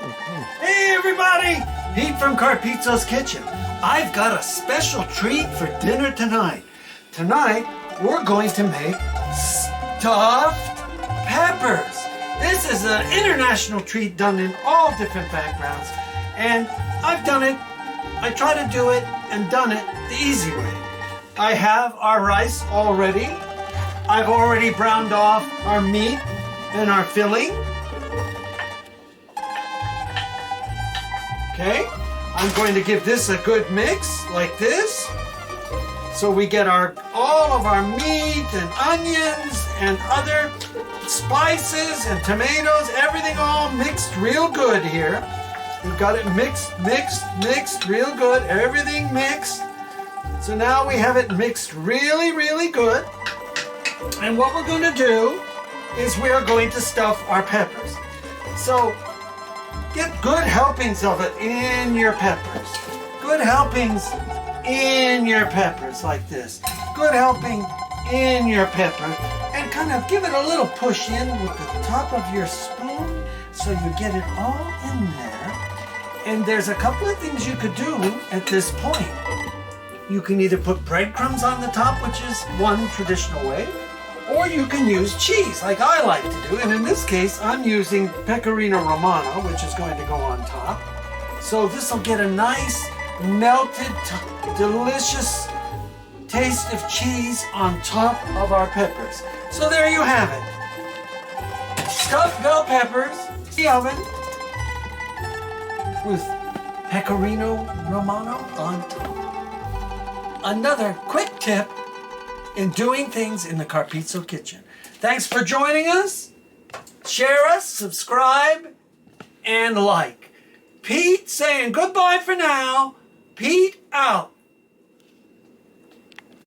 Hey everybody! Pete from Carpizzo's Kitchen. I've got a special treat for dinner tonight. Tonight, we're going to make stuffed peppers. This is an international treat done in all different backgrounds. And I've done it, I try to do it and done it the easy way. I have our rice already. I've already browned off our meat and our filling. Okay, I'm going to give this a good mix like this. So we get all of our meat and onions and other spices and tomatoes, everything all mixed real good here. We've got it mixed real good, everything mixed. So now we have it mixed really, really good. And what we're going to do is we are going to stuff our peppers. So get good helpings of it in your peppers. Good helpings in your peppers like this. Good helping in your pepper. And kind of give it a little push in with the top of your spoon so you get it all in there. And there's a couple of things you could do at this point. You can either put breadcrumbs on the top, which is one traditional way, or you can use cheese, like I like to do. And in this case, I'm using pecorino romano, which is going to go on top. So this will get a nice, melted, delicious taste of cheese on top of our peppers. So there you have it. Stuffed bell peppers in the oven with pecorino romano on top. Another quick tip in doing things in the Carpizzo kitchen. Thanks for joining us. Share us, subscribe, and like. Pete saying goodbye for now. Pete out.